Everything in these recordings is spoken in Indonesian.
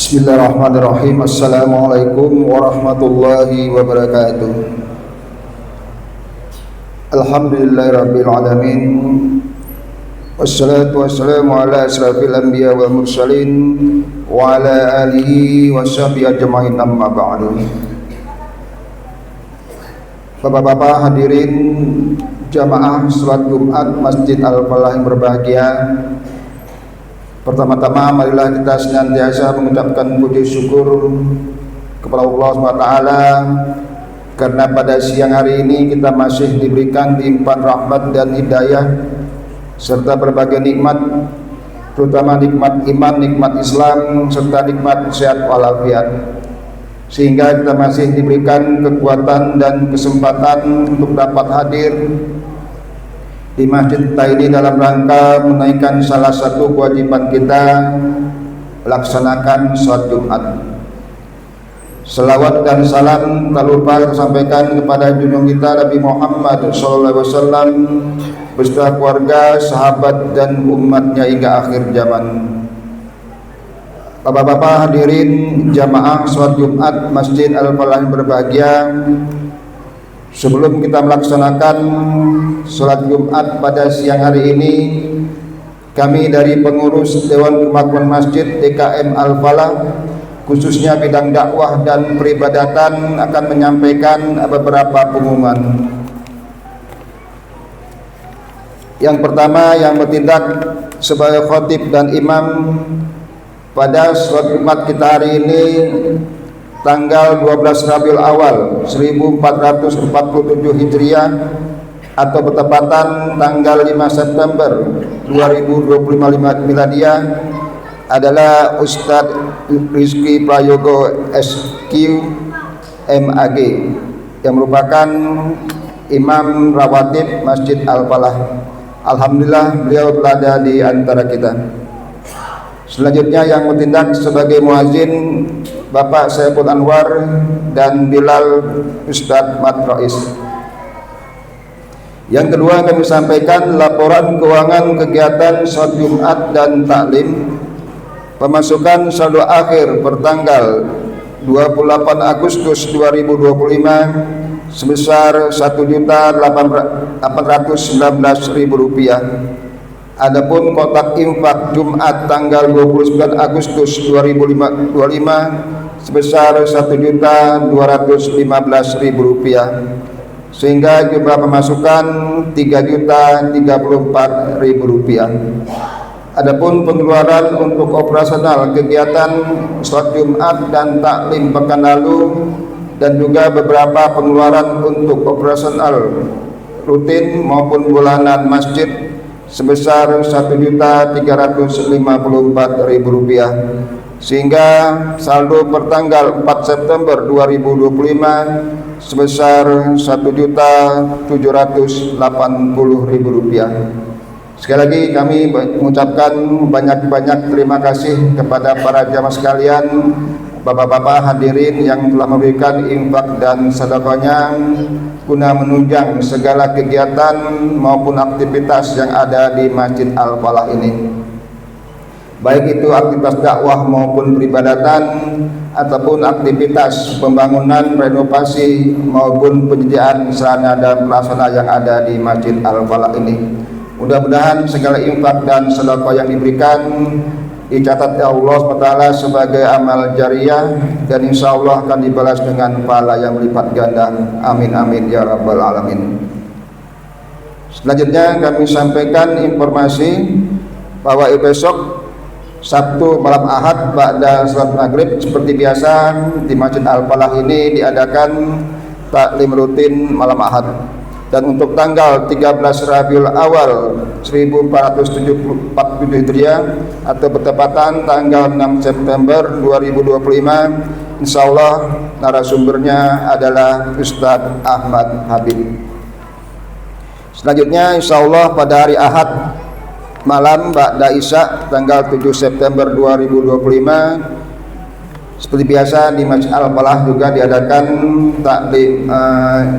Bismillahirrahmanirrahim. Assalamualaikum warahmatullahi wabarakatuh. Alhamdulillahirabbil alamin. Wassalatu wassalamu ala asrafil anbiya wal mursalin wa ala alihi washabihi ajmain, amma ba'du. Bapak-bapak hadirin jamaah salat Jumat Masjid Al-Falah yang berbahagia. Pertama-tama marilah kita senantiasa mengucapkan puji syukur kepada Allah SWT, karena pada siang hari ini kita masih diberikan limpahan rahmat dan hidayah serta berbagai nikmat, terutama nikmat iman, nikmat Islam, serta nikmat sehat walafiat, sehingga kita masih diberikan kekuatan dan kesempatan untuk dapat hadir di masjid kita ini dalam rangka menaikkan salah satu kewajiban kita, melaksanakan sholat Jumat. Selawat dan salam tak lupa tersampaikan kepada junjungan kita Nabi Muhammad SAW beserta keluarga, sahabat dan umatnya hingga akhir zaman. Bapak-bapak hadirin jamaah sholat Jumat Masjid Al-Falah yang berbahagia, sebelum kita melaksanakan sholat Jumat pada siang hari ini, kami dari pengurus Dewan Kemakmuran Masjid DKM Al-Falah, khususnya bidang dakwah dan peribadatan, akan menyampaikan beberapa pengumuman. Yang pertama, yang bertindak sebagai khatib dan imam pada sholat Jumat kita hari ini, tanggal 12 Rabiul Awal 1447 Hijriah atau bertepatan tanggal 5 September 2025 Miladiah, adalah Ustadz Rizky Prayogo SQ MAG yang merupakan Imam Rawatib Masjid Al-Falah. Alhamdulillah beliau telah ada di antara kita. Selanjutnya yang bertindak sebagai muazin Bapak Saiful Anwar dan Bilal Ustadz Matrois. Yang kedua, kami sampaikan laporan keuangan kegiatan sholat Jumat dan taklim pemasukan saldo akhir pertanggal 28 Agustus 2025 sebesar Rp1.819.000. Adapun kotak infak Jumat tanggal 29 Agustus 2025 sebesar Rp1.215.000, sehingga jumlah pemasukan Rp3.034.000. Adapun pengeluaran untuk operasional kegiatan sholat Jumat dan taklim pekan lalu dan juga beberapa pengeluaran untuk operasional rutin maupun bulanan masjid sebesar Rp1.354.000, sehingga saldo pertanggal 4 September 2025 sebesar Rp1.780.000. Sekali lagi kami mengucapkan banyak-banyak terima kasih kepada para jamaah sekalian, bapak-bapak hadirin yang telah memberikan infak dan sedekahnya guna menunjang segala kegiatan maupun aktivitas yang ada di Masjid Al-Falah ini, baik itu aktivitas dakwah maupun peribadatan ataupun aktivitas pembangunan, renovasi maupun penyediaan sarana dan prasarana yang ada di Masjid Al-Falah ini. Mudah-mudahan segala infak dan sedekah yang diberikan dicatat oleh Allah SWT sebagai amal jariah, dan insya Allah akan dibalas dengan pahala yang berlipat ganda. Amin amin ya rabbal alamin. Selanjutnya kami sampaikan informasi bahwa besok Sabtu malam Ahad ba'da salat maghrib seperti biasa di Masjid Al-Falah ini diadakan taklim rutin malam Ahad. Dan untuk tanggal 13 Rabiul Awal 1447 Hijriah atau bertepatan tanggal 6 September 2025, insyaallah narasumbernya adalah Ustadz Ahmad Habib. Selanjutnya insyaallah pada hari Ahad malam ba'da Isya tanggal 7 September 2025 seperti biasa di Masjid Al-Falah juga diadakan taklim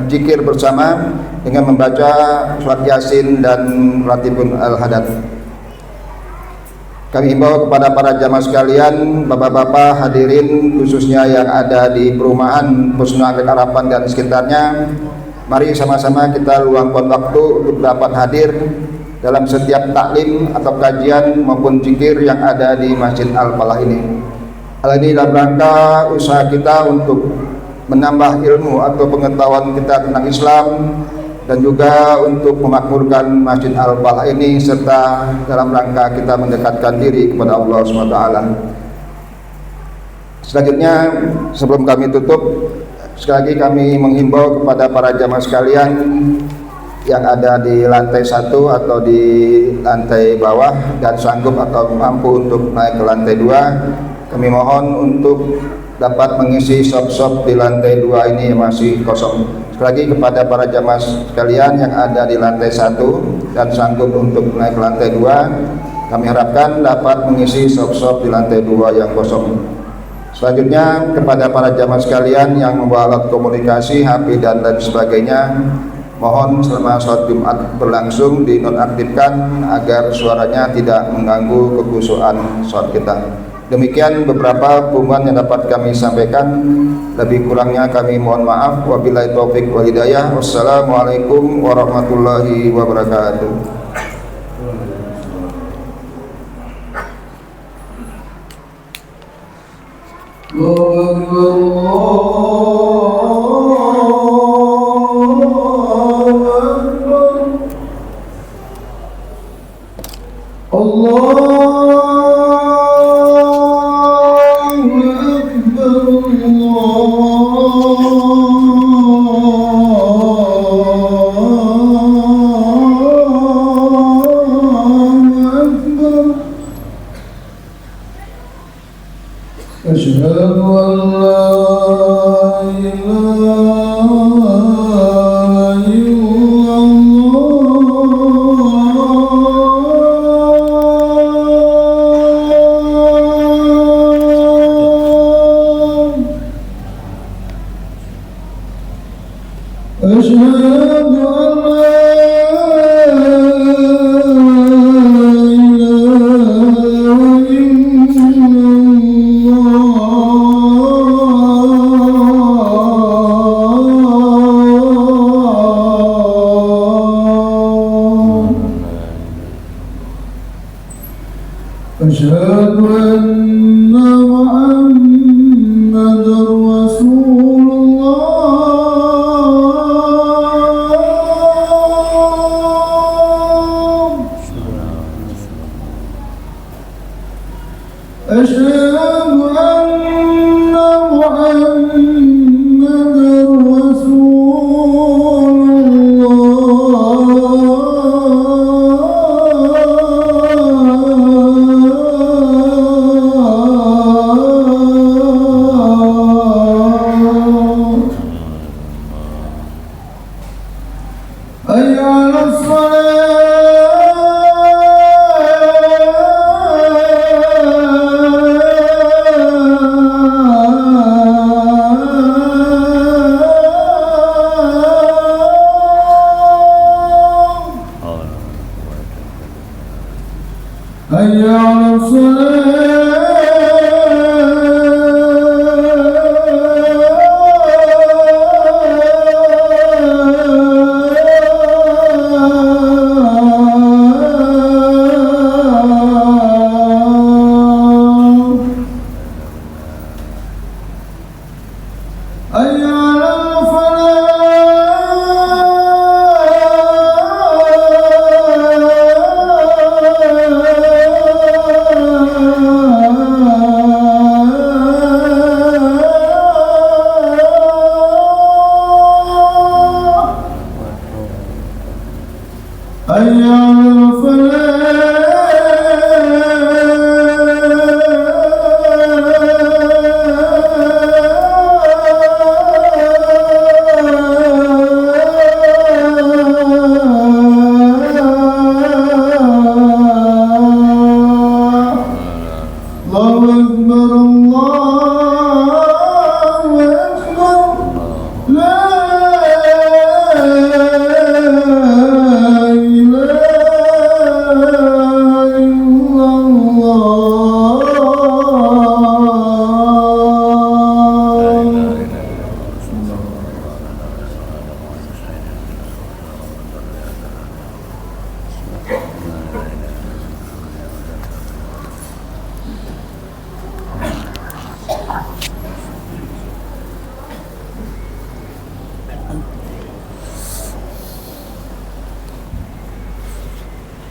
zikir bersama dengan membaca surat Yasin dan Ratibun Al-Hadad. Kami himbau kepada para jamaah sekalian, bapak-bapak hadirin khususnya yang ada di perumahan Husnul Akhlak Harapan dan sekitarnya, mari sama-sama kita luangkan waktu untuk dapat hadir dalam setiap taklim atau kajian maupun zikir yang ada di Masjid Al-Falah ini. Hal ini dalam rangka usaha kita untuk menambah ilmu atau pengetahuan kita tentang Islam, dan juga untuk memakmurkan Masjid Al-Falah ini, serta dalam rangka kita mendekatkan diri kepada Allah SWT. Selanjutnya, sebelum kami tutup, sekali lagi kami menghimbau kepada para jamaah sekalian yang ada di lantai 1 atau di lantai bawah dan sanggup atau mampu untuk naik ke lantai 2, kami mohon untuk dapat mengisi shop-shop di lantai 2 ini yang masih kosong. Sekali lagi kepada para jamaah sekalian yang ada di lantai 1 dan sanggup untuk naik ke lantai 2, kami harapkan dapat mengisi shop-shop di lantai 2 yang kosong. Selanjutnya kepada para jamaah sekalian yang membawa alat komunikasi, HP dan lain sebagainya, mohon selama sholat Jumat berlangsung dinonaktifkan agar suaranya tidak mengganggu kekhusyuan sholat kita. Demikian beberapa pengumuman yang dapat kami sampaikan. Lebih kurangnya kami mohon maaf. Wabillahi taufik wal hidayah. Wassalamualaikum warahmatullahi wabarakatuh.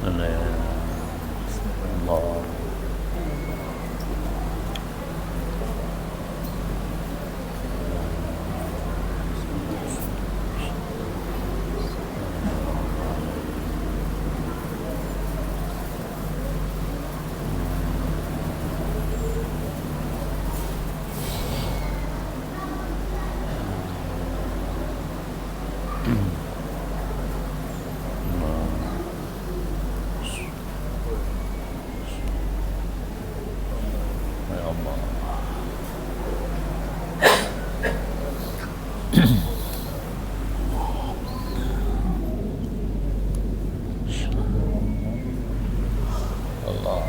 Allah. Ya Allah. Allah.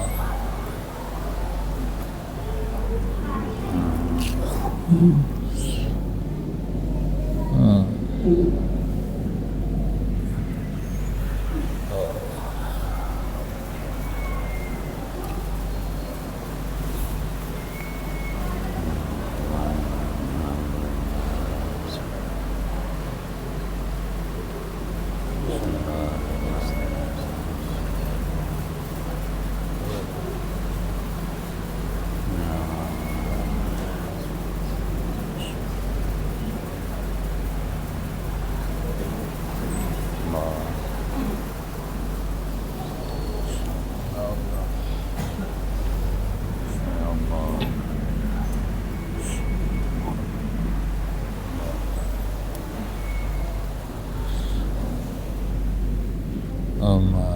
Allah.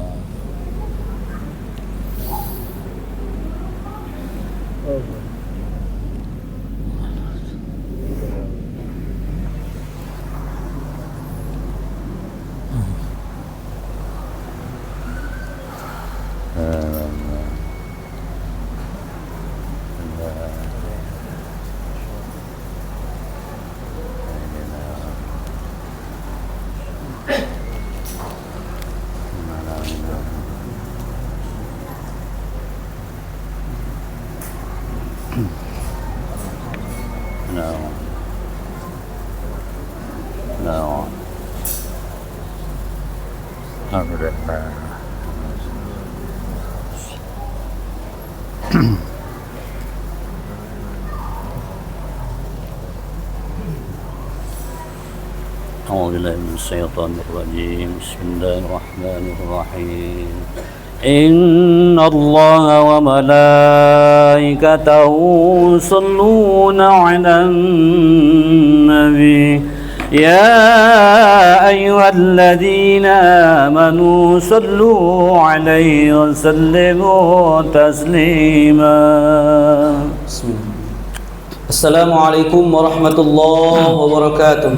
No. No. Alhamdulillah. أعوذ بالله من الشيطان الرجيم. بسم الله الرحمن الرحيم. إن الله وملائكته يصلون على النبي يا أيها الذين آمنوا صلوا عليه وسلموا تسليما. بسم الله. السلام عليكم ورحمة الله وبركاته.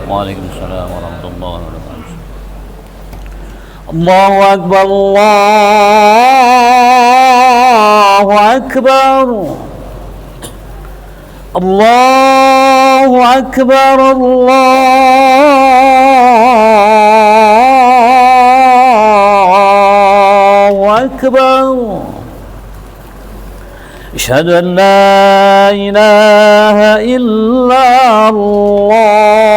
وعليكم السلام ورحمة الله وبركاته. الله أكبر الله أكبر الله أكبر الله أكبر. أشهد أن لا إله إلا الله.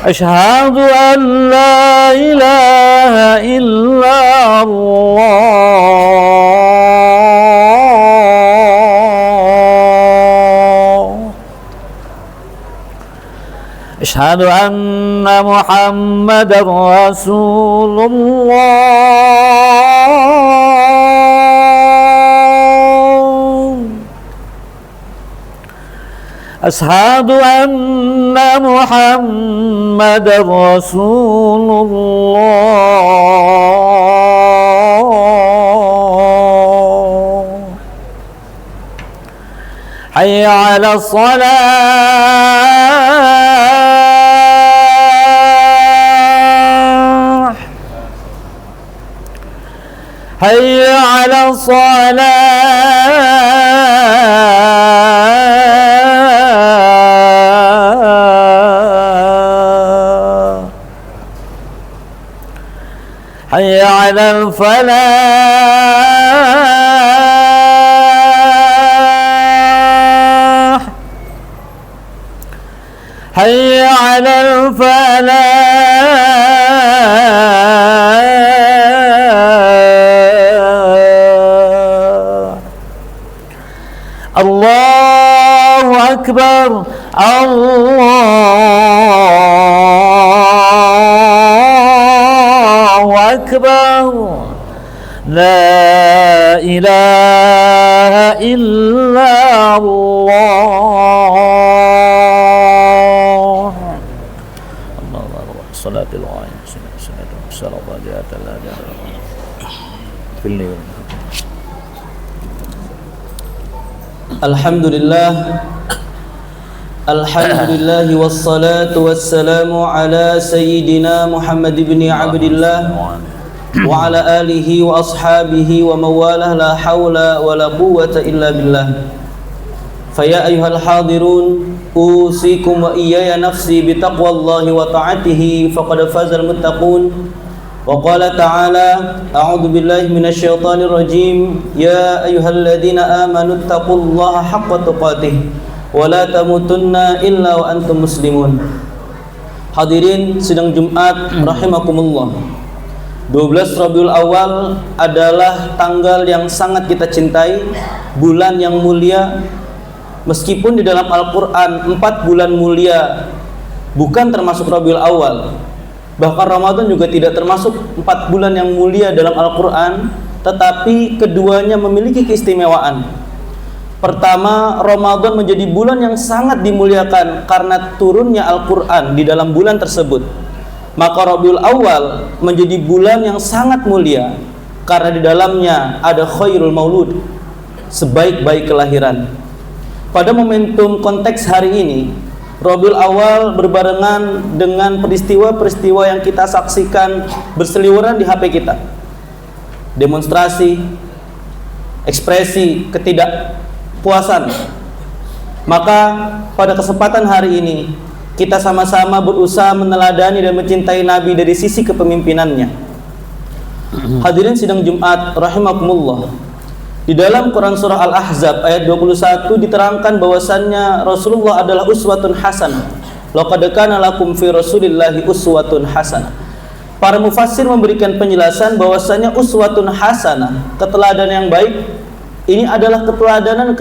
أشهد أن لا إله إلا الله. أشهد أن محمدا رسول الله. أشهد أن محمدا رسول الله. حي على الصلاة. حي على الصلاة. حي على الفلاح. حي على الفلاح الله أكبر الله أكبر لا إله إلا الله الله أكبر صلاة الغاية صلاة الصلاة في الليل Alhamdulillah wassalatu wassalamu ala sayyidina Muhammad ibn Abdillah wa ala alihi wa ashabihi wa mawalah la hawla wa la quwwata illa billah. Faya ayyuhal hadirun usikum wa iyaya nafsi bitaqwallahi wa ta'atihi faqad fazal muttaqun. Wa qala ta'ala a'udzu billahi minasyaitonir rajim ya ayyuhalladzina amanu taqullaha haqqa tuqatih wa la tamutunna illa wa antum muslimun. Hadirin sidang Jumat rahimakumullah. 12 Rabiul Awal adalah tanggal yang sangat kita cintai, bulan yang mulia. Meskipun di dalam Al-Qur'an 4 bulan mulia bukan termasuk Rabiul Awal, bahkan Ramadan juga tidak termasuk 4 bulan yang mulia dalam Al-Quran, tetapi keduanya memiliki keistimewaan. Pertama, Ramadan menjadi bulan yang sangat dimuliakan karena turunnya Al-Quran di dalam bulan tersebut. Maka Rabiul Awal menjadi bulan yang sangat mulia karena di dalamnya ada khairul maulud, sebaik-baik kelahiran. Pada momentum konteks hari ini, Rabiul Awal berbarengan dengan peristiwa-peristiwa yang kita saksikan berseliweran di HP kita. Demonstrasi, ekspresi ketidakpuasan. Maka pada kesempatan hari ini kita sama-sama berusaha meneladani dan mencintai Nabi dari sisi kepemimpinannya. Hadirin sidang Jumat rahimakumullah. Di dalam Quran surah Al-Ahzab ayat 21 diterangkan bahwasannya Rasulullah adalah uswatun hasanah. Laqad kana lakum fi Rasulillahi uswatun hasanah. Para mufassir memberikan penjelasan bahwasannya uswatun hasanah, keteladanan yang baik, ini adalah keteladanan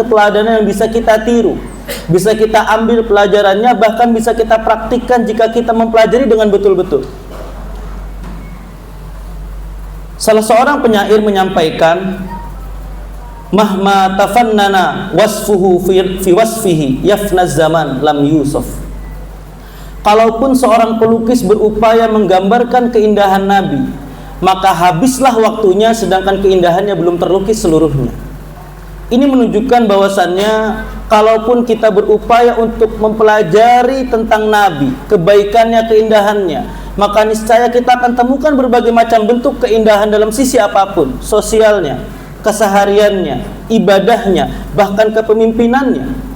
yang bisa kita tiru, bisa kita ambil pelajarannya, bahkan bisa kita praktikkan jika kita mempelajari dengan betul-betul. Salah seorang penyair menyampaikan, mahma tafannana wasfuhu fi wasfihi yafna zaman lam yusuf. Kalaupun seorang pelukis berupaya menggambarkan keindahan Nabi, maka habislah waktunya sedangkan keindahannya belum terlukis seluruhnya. Ini menunjukkan bahwasannya kalaupun kita berupaya untuk mempelajari tentang Nabi, kebaikannya, keindahannya, maka niscaya kita akan temukan berbagai macam bentuk keindahan dalam sisi apapun, sosialnya, kesehariannya, ibadahnya, bahkan kepemimpinannya.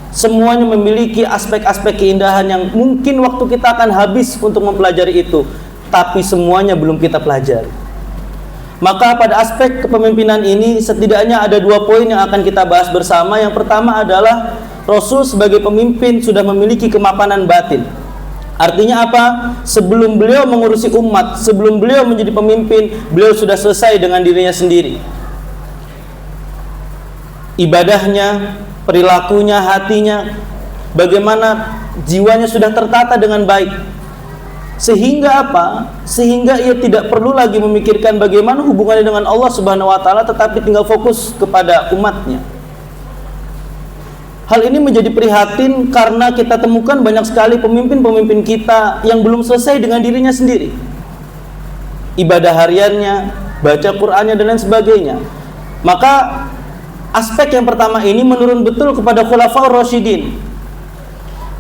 Semuanya memiliki aspek-aspek keindahan yang mungkin waktu kita akan habis untuk mempelajari itu, tapi semuanya belum kita pelajari. Maka pada aspek kepemimpinan ini setidaknya ada 2 poin yang akan kita bahas bersama. Yang pertama adalah Rasul sebagai pemimpin sudah memiliki kemapanan batin. Artinya apa? Sebelum beliau mengurusi umat, sebelum beliau menjadi pemimpin, beliau sudah selesai dengan dirinya sendiri. Ibadahnya, perilakunya, hatinya, bagaimana jiwanya sudah tertata dengan baik. Sehingga apa? Sehingga ia tidak perlu lagi memikirkan bagaimana hubungannya dengan Allah Subhanahu wa taala, tetapi tinggal fokus kepada umatnya. Hal ini menjadi prihatin karena kita temukan banyak sekali pemimpin-pemimpin kita yang belum selesai dengan dirinya sendiri. Ibadah hariannya, baca Qur'annya dan lain sebagainya. Maka aspek yang pertama ini menurun betul kepada Khulafaur Rasyidin.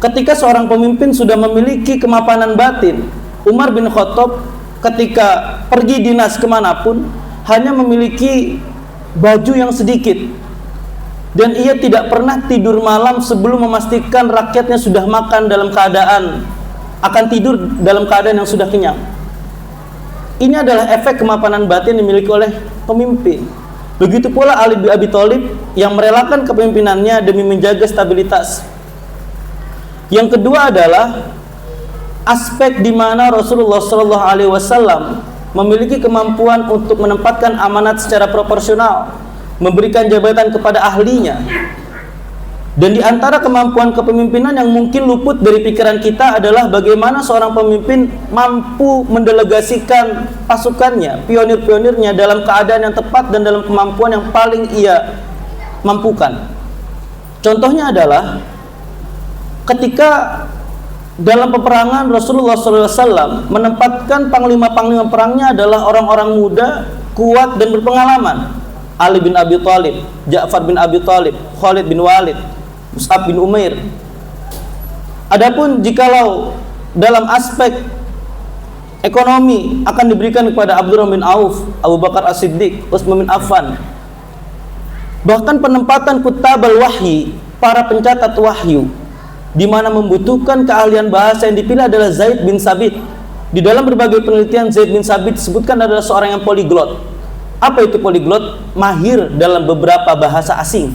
Ketika seorang pemimpin sudah memiliki kemapanan batin, Umar bin Khattab ketika pergi dinas kemanapun hanya memiliki baju yang sedikit, dan ia tidak pernah tidur malam sebelum memastikan rakyatnya sudah makan dalam keadaan, akan tidur dalam keadaan yang sudah kenyang. Ini adalah efek kemapanan batin yang dimiliki oleh pemimpin. Begitu pula Ali bin Abi Thalib yang merelakan kepemimpinannya demi menjaga stabilitas. Yang kedua adalah aspek di mana Rasulullah SAW memiliki kemampuan untuk menempatkan amanat secara proporsional, memberikan jabatan kepada ahlinya. Dan di antara kemampuan kepemimpinan yang mungkin luput dari pikiran kita adalah bagaimana seorang pemimpin mampu mendelegasikan pasukannya, pionir-pionirnya dalam keadaan yang tepat dan dalam kemampuan yang paling ia mampukan. Contohnya adalah ketika dalam peperangan Rasulullah SAW menempatkan panglima-panglima perangnya adalah orang-orang muda, kuat dan berpengalaman. Ali bin Abi Thalib, Ja'far bin Abi Thalib, Khalid bin Walid, Mus'ab bin Umair. Adapun jikalau dalam aspek ekonomi akan diberikan kepada Abdurrahman bin Auf, Abu Bakar As-Siddiq, Utsman bin Affan. Bahkan penempatan kutabal wahyi, para pencatat wahyu, di mana membutuhkan keahlian bahasa yang dipilih adalah Zaid bin Sabit. Di dalam berbagai penelitian Zaid bin Sabit disebutkan adalah seorang yang poliglot. Apa itu poliglot? Mahir dalam beberapa bahasa asing.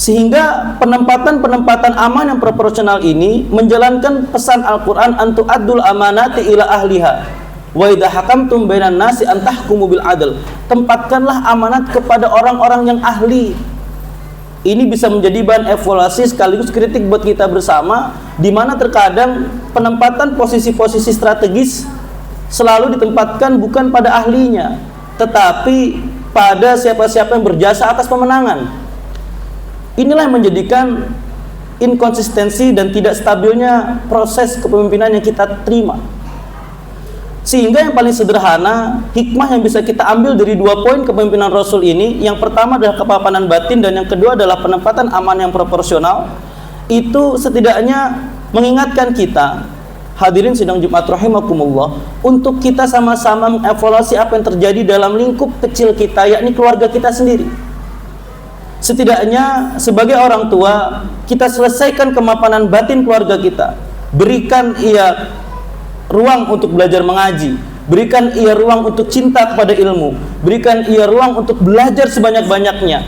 Sehingga penempatan aman yang proporsional ini menjalankan pesan Al-Quran antu addul amanati ila ahliha wa idha hakamtum bainan nasi antahkumu bil adl. Tempatkanlah amanat kepada orang-orang yang ahli. Ini bisa menjadi bahan evaluasi sekaligus kritik buat kita bersama, di mana terkadang penempatan posisi-posisi strategis selalu ditempatkan bukan pada ahlinya, tetapi pada siapa-siapa yang berjasa atas pemenangan. Inilah yang menjadikan inkonsistensi dan tidak stabilnya proses kepemimpinan yang kita terima. Sehingga yang paling sederhana, hikmah yang bisa kita ambil dari 2 poin kepemimpinan Rasul ini, yang pertama adalah kepapanan batin dan yang kedua adalah penempatan aman yang proporsional. Itu setidaknya mengingatkan kita, hadirin sidang Jumat rahimakumullah, untuk kita sama-sama mengevaluasi apa yang terjadi dalam lingkup kecil kita, yakni keluarga kita sendiri. Setidaknya sebagai orang tua, kita selesaikan kemapanan batin keluarga kita. Berikan ia ruang untuk belajar mengaji, berikan ia ruang untuk cinta kepada ilmu, berikan ia ruang untuk belajar sebanyak-banyaknya.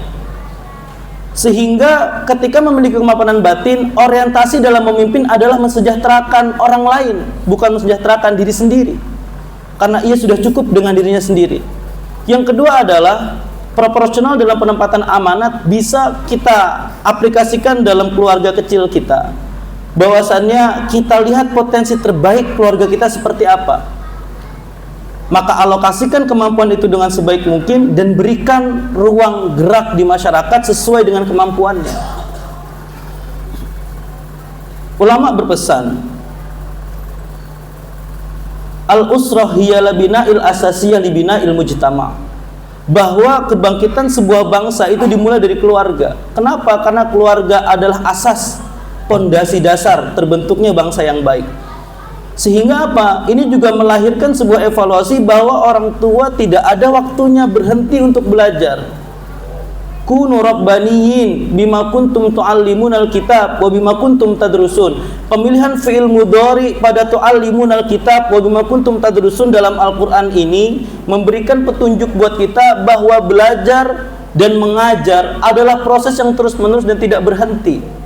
Sehingga ketika memiliki kemapanan batin, orientasi dalam memimpin adalah mensejahterakan orang lain, bukan mensejahterakan diri sendiri, karena ia sudah cukup dengan dirinya sendiri. Yang kedua adalah proporsional dalam penempatan amanat bisa kita aplikasikan dalam keluarga kecil kita. Bahwasannya kita lihat potensi terbaik keluarga kita seperti apa, maka alokasikan kemampuan itu dengan sebaik mungkin dan berikan ruang gerak di masyarakat sesuai dengan kemampuannya. Ulama berpesan, al-usrah hiya labina'il asasiyah libina'il mujtama', bahwa kebangkitan sebuah bangsa itu dimulai dari keluarga. Kenapa? Karena keluarga adalah asas, pondasi dasar terbentuknya bangsa yang baik. Sehingga apa? Ini juga melahirkan sebuah evaluasi bahwa orang tua tidak ada waktunya berhenti untuk belajar. Kunu rabbaniyin bima kuntum tu'allimunal kitab wa bima kuntum tadrusun. Pemilihan fi'il mudhari pada tu'allimunal kitab wa bima kuntum tadrusun dalam Al-Quran ini memberikan petunjuk buat kita bahwa belajar dan mengajar adalah proses yang terus-menerus dan tidak berhenti.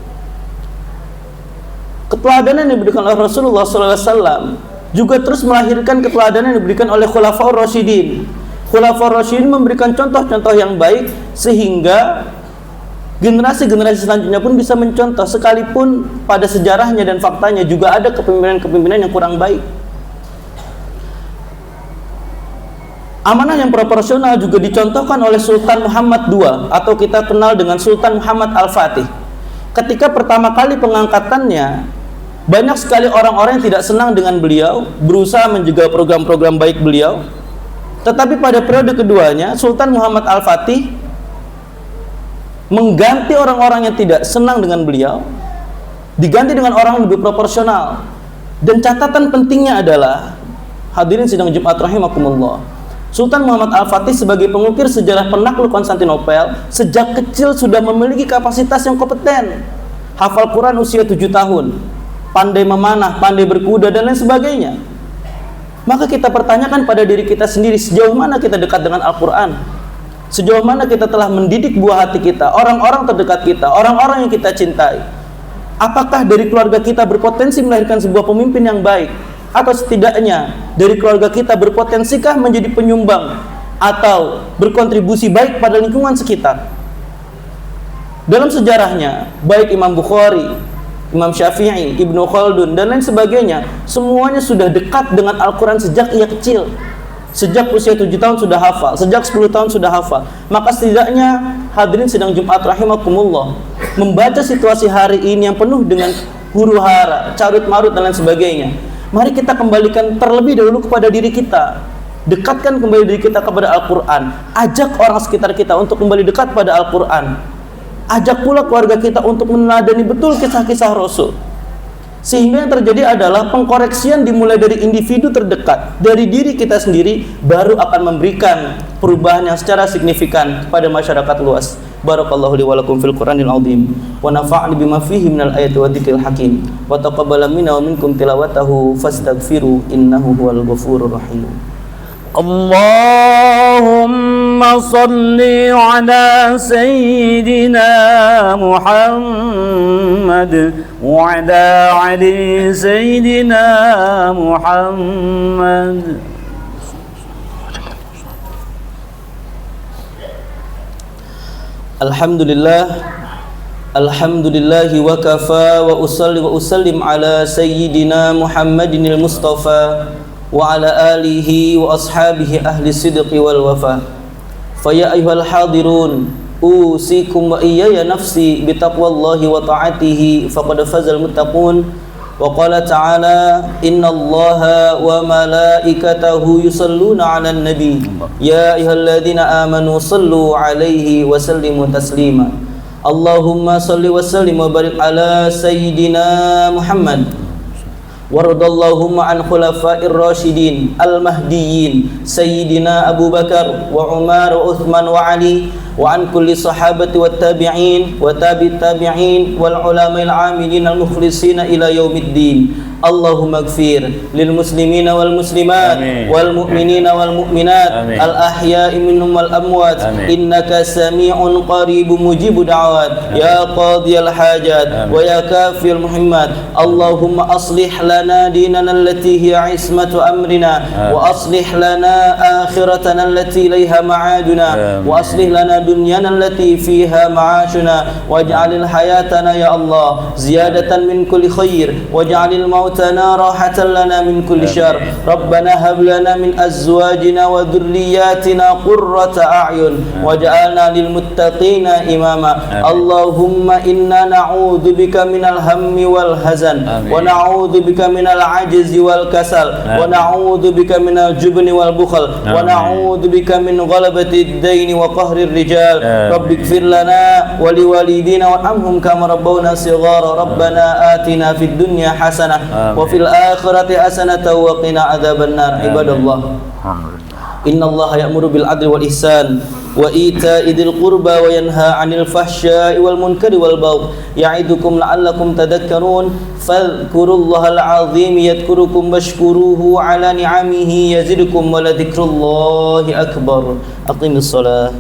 Keteladanan yang diberikan oleh Rasulullah SAW juga terus melahirkan keteladanan yang diberikan oleh Khulafaur Rasyidin. Khulafaur Rasyidin memberikan contoh-contoh yang baik sehingga generasi-generasi selanjutnya pun bisa mencontoh, sekalipun pada sejarahnya dan faktanya juga ada kepemimpinan-kepemimpinan yang kurang baik. Amanah yang proporsional juga dicontohkan oleh Sultan Muhammad II atau kita kenal dengan Sultan Muhammad Al-Fatih. Ketika pertama kali pengangkatannya, banyak sekali orang-orang yang tidak senang dengan beliau, berusaha menjaga program-program baik beliau. Tetapi pada periode keduanya, Sultan Muhammad Al-Fatih mengganti orang-orang yang tidak senang dengan beliau, diganti dengan orang yang lebih proporsional. Dan catatan pentingnya adalah, hadirin sidang Jumat rahimakumullah, Sultan Muhammad Al-Fatih sebagai pengukir sejarah penakluk Konstantinopel sejak kecil sudah memiliki kapasitas yang kompeten. Hafal Quran usia 7 tahun, pandai memanah, pandai berkuda dan lain sebagainya. Maka kita pertanyakan pada diri kita sendiri, sejauh mana kita dekat dengan Al-Quran? Sejauh mana kita telah mendidik buah hati kita, orang-orang terdekat kita, orang-orang yang kita cintai? Apakah dari keluarga kita berpotensi melahirkan sebuah pemimpin yang baik? Atau setidaknya dari keluarga kita berpotensikah menjadi penyumbang atau berkontribusi baik pada lingkungan sekitar? Dalam sejarahnya, baik Imam Bukhari, Imam Syafi'i, Ibnu Khaldun, dan lain sebagainya, semuanya sudah dekat dengan Al-Quran sejak ia kecil. Sejak usia 7 tahun sudah hafal, sejak 10 tahun sudah hafal. Maka setidaknya hadirin sidang Jumat rahimakumullah, membaca situasi hari ini yang penuh dengan huru-hara, carut-marut dan lain sebagainya, mari kita kembalikan terlebih dahulu kepada diri kita. Dekatkan kembali diri kita kepada Al-Quran. Ajak orang sekitar kita untuk kembali dekat pada Al-Quran. Ajak pula keluarga kita untuk meneladani betul kisah-kisah Rasul. Sehingga yang terjadi adalah pengkoreksian dimulai dari individu terdekat, dari diri kita sendiri, baru akan memberikan perubahan yang secara signifikan kepada masyarakat luas. Barakallahu li wa lakum fil Qur'anil azim wa nafa'ni bima fihi minal ayati wa dzikril hakim wa taqabbala minna wa minkum tilawatahu fastaghfiru innahu huwal ghafurur rahim. اللهم صل على سيدنا محمد وعلى علي سيدنا محمد. Alhamdulillahi wa kafa wa usalli wa usallim ala sayyidina Muhammadinil Mustafa wa ala alihi wa ashabihi ahli sidqi wal wafa. Faya ayyuhal hadirun, usikum wa iyaya nafsi bitaqwallahi wa ta'atihi faqad fazal muttaqun. Wa qala ta'ala innallaha wa malaikatahu yusalluna 'alan nabi ya ayyuhalladzina amanu sallu 'alaihi wa sallimu taslima. Allahumma salli wa sallim wa barik ala sayyidina Muhammad. Waradallahumma an khulafa'ir rasyidin al-mahdiyyin sayyidina Abu Bakar wa Umar wa Uthman wa Ali wa an kulli sahabati wat tabi'in wa tabi'it tabi'in wal ulama'il 'amilin al-mukhlisina ila yaumiddin. Allahumma ighfir lil muslimina wal muslimat wal mu'minina wal mu'minat al ahya'i minhum wal amwat innaka sami'un qaribun mujibud da'awat ya qadiyal hajat wa ya kafil muhimmat. Allahumma aslih lana dinana allati hiya ismatu amrina wa aslih lana akhiratana allati ilayha ma'aduna wa aslih lana dunyana allati fiha ma'ashuna waj'alil hayatana ya Allah ziyadatan min kulli khair waj'alil mautana rahatan lana min kulli syarr. Rabbana hab lana min azwajina wa dhurriyyatina qurrata a'yun waj'alna lil muttaqina imama. Allahumma inna na'udzu bika minal hammi wal hazan wa na'udzu bika minal ajzi wal kasal wa na'udzu bika minal jubni wal bukhl wa na'udzu bika min ghalabati ad-daini wa qahri ar-rijal. Rabbighfir lana wa liwalidina warhamhum kama rabbawna shighara. Rabbana atina fid dunya hasanah wa fil akhirati hasanatan wa qina adzabannar. Ibadallah, innallaha ya'muru bil adli wal ihsan wa ita'i dzil qurba wa yanha 'anil fahsya'i wal munkari wal baghi ya'idukum la'allakum tadhakkarun. Fadhkurullahal 'azim yadhkurukum washkuruhu 'ala ni'amihi yazidukum wa la dzikrullahi akbar. Aqimis shalah.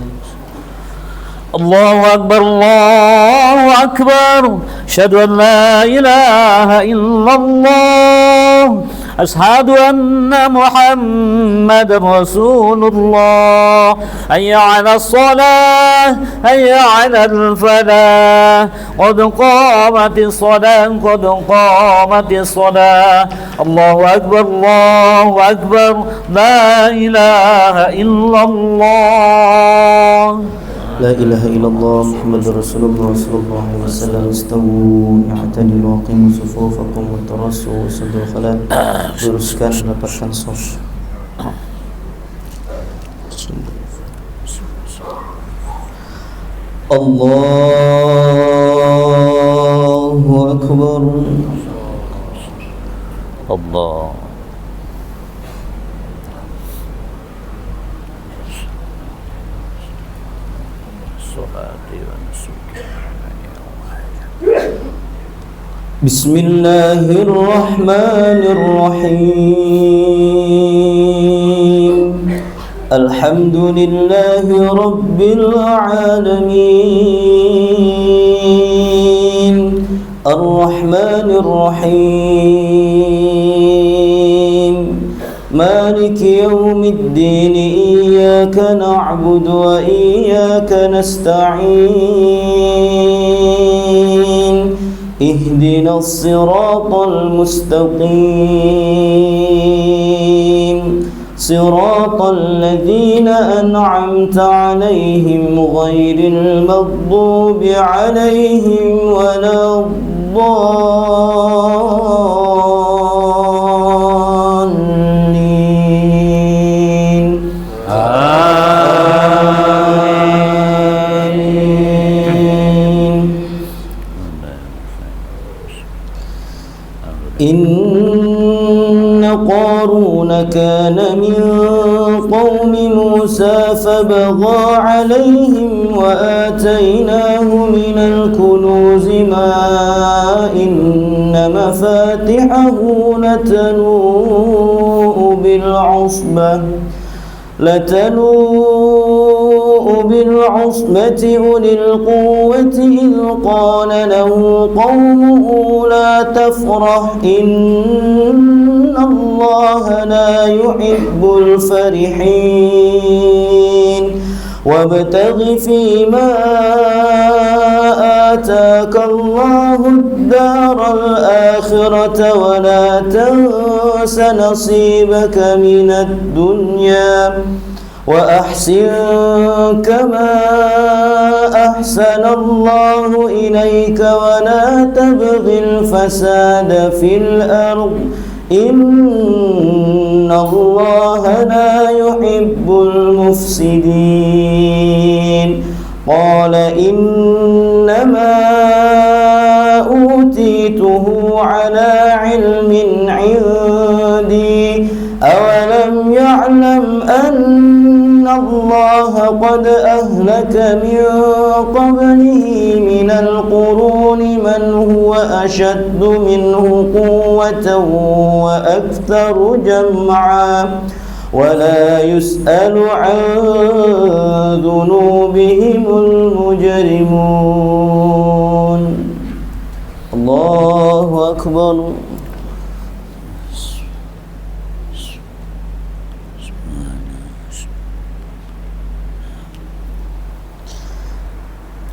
الله أكبر الله أكبر أشهد أن لا إله إلا الله أشهد أن محمد رسول الله. حي على الصلاة حي على الفلاح قد قامت الصلاة قد قامت الصلاة. الله أكبر الله أكبر لا إله إلا الله. La ilaha illallah Muhammadur Rasulullah sallallahu alaihi wasallam. Istawu i'tadilu wa qimu sufufakum wa tarasu sadul khalal. Luruskan, rapatkan shaf. Allahu akbar. Allah. Bismillahirrahmanirrahim. Alhamdulillahi rabbil alamin. الرحمن الرحيم مالك يوم الدين إياك نعبد وإياك نستعين اهدنا الصراط المستقيم صراط الذين أنعمت عليهم غير المغضوب عليهم ولا الضالين آمين إن قارون كان من قوم موسى فبغى عليهم وآتيناه من الكنوز ما إن مفاتحه لتنوء بالعصبة أولي القوة إذ قال له قومه لا تفرح إن الله لا يحب الفرحين وابتغ فيما آتاك الله الدار الآخرة ولا تنس نصيبك من الدنيا وأحسن كما أحسن الله إليك ولا تبغ الفساد في الأرض إن الله لا يحب المفسدين قال إنما أوتيته على علم عندي أولم يعلم أن الله قد أهلك من قبله من القرون من هو أشد منه قوة وأكثر جمعا ولا يسأل عن ذنوبهم المجرمون الله أكبر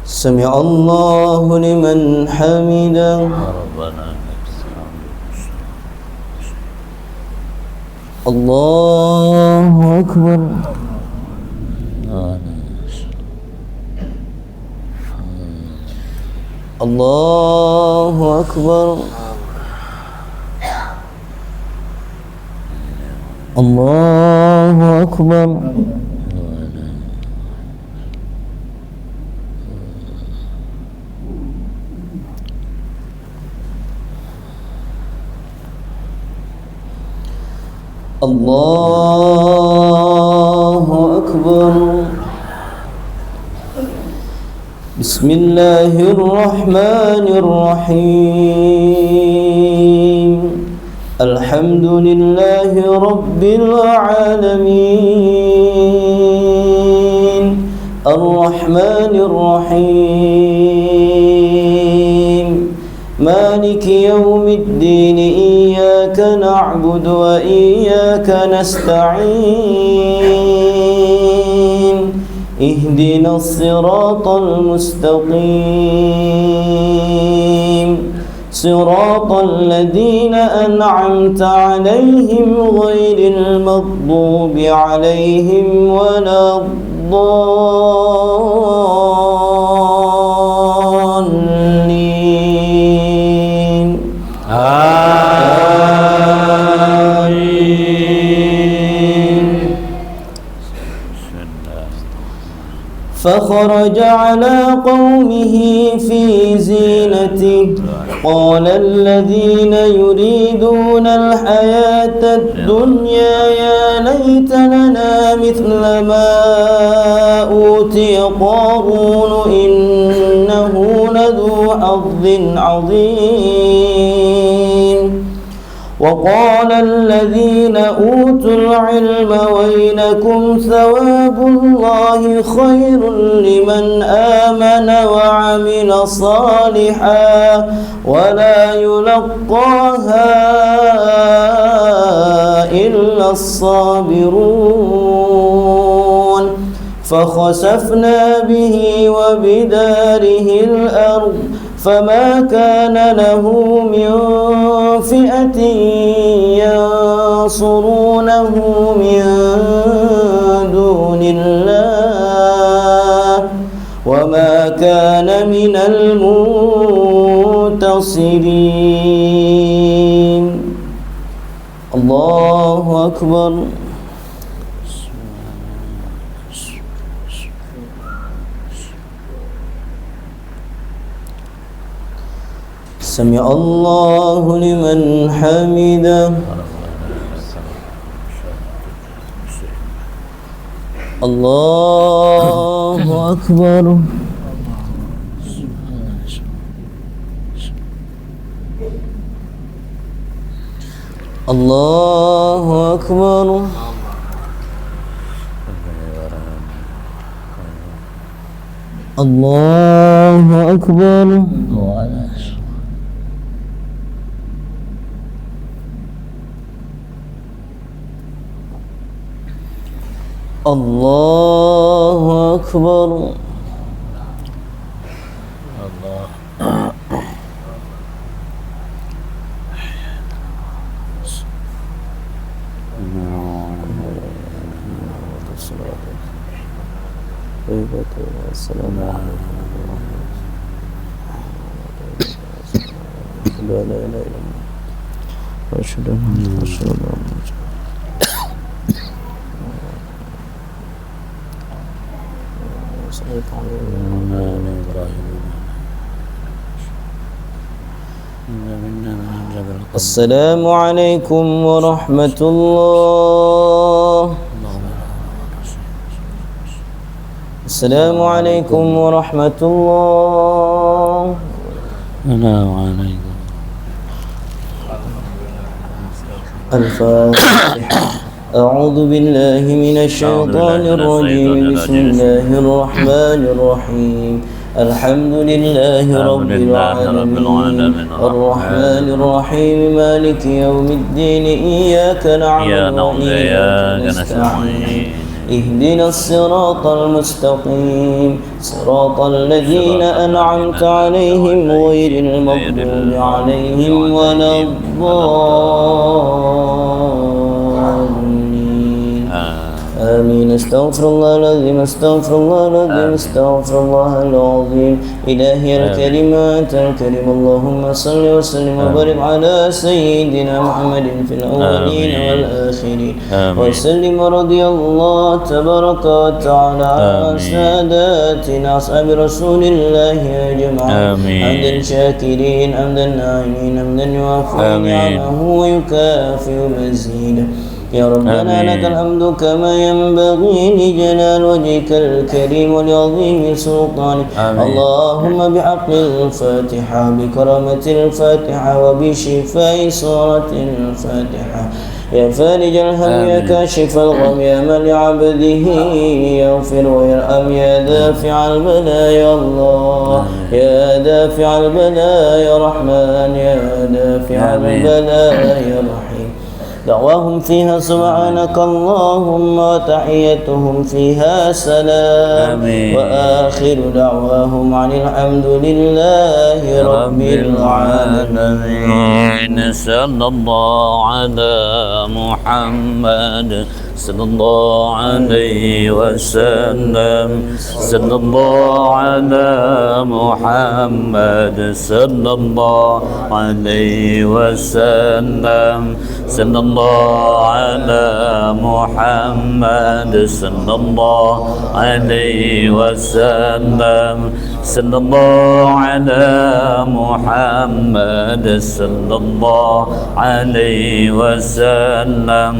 سمع الله لمن حمده الله أكبر الله أكبر الله أكبر الله أكبر بسم الله الرحمن الرحيم الحمد لله رب العالمين الرحمن الرحيم مالك يوم الدين إياك نعبد وإياك نستعين اهدنا الصراط المستقيم صراط الذين أنعمت عليهم غير المغضوب عليهم ولا الضالين آمين فخرج على قومه في زينته قال الذين يريدون الحياة الدنيا يا ليت لنا مثل ما أوتي قارون إنه لذو حظ عظيم وقال الذين أوتوا العلم ويلكم ثواب الله خير لمن آمن وعمل صالحا ولا يلقاها إلا الصابرون فخسفنا به وبداره الأرض فما كان له من فئة ينصرونه من دون الله وما كان من المنتصرين. الله أكبر. سمع الله لمن حمده. الله أكبر. الله أكبر. الله أكبر. الله أكبر. السلام عليكم لا لا لا لا وأشهد أن محمدا رسول الله. السلام عليكم ورحمة الله. السلام عليكم ورحمة الله. السلام عليكم. الفاتحة. أعوذ بالله من الشيطان الرجيم. بسم الله الرحمن الرحيم. الحمد لله رب العالمين الرحمن الرحيم مالك يوم الدين إياك نعبد وإياك نستعين اهدنا الصراط المستقيم صراط الذين أنعمت عليهم غير المغضوب عليهم ولا الضالين آمين. استغفر الله العظيم استغفر الله العظيم استغفر الله العظيم. إلهي الكلمات الكريم اللهم صل وسلم وبارك على سيدنا محمد في الأولين والآخرين وسلم. رضي الله تبارك وتعالى عن ساداتنا أصحاب رسول الله أجمعين حمدا شاكرين حمدا ناعمين حمدا يوافي نعمه ويكافئ مزيدا. يا ربنا لك الحمد كما ينبغي لجلال وجهك الكريم ولعظيم سلطانك. اللهم بحق الفاتحة بكرامة الفاتحة وبشفاء سورة الفاتحة يا فارج الهم يا كاشف الغم يا من لعبده يغفر ويرحم يا دافع البلاء يا الله يا دافع البلاء يا رحمن يا دافع البلاء يا رحيم. دعواهم فيها سبحانك اللهم وتحيتهم فيها سلام وآخر دعواهم عن الحمد لله رب العالمين. صلى الله على محمد صلى الله عليه وسلم صلى الله على محمد صلى الله عليه وسلم صلى الله على محمد صلى الله عليه وسلم صلى الله على محمد صلى الله عليه وسلم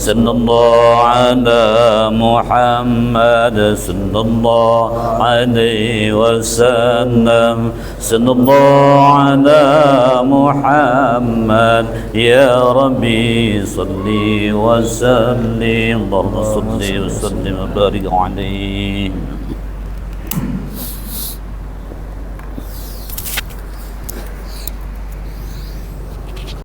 صلى الله على محمد صلى الله عليه وسلم صلى الله على محمد يا ربي صل وسلم اللهم صل وسلم وبارك عليه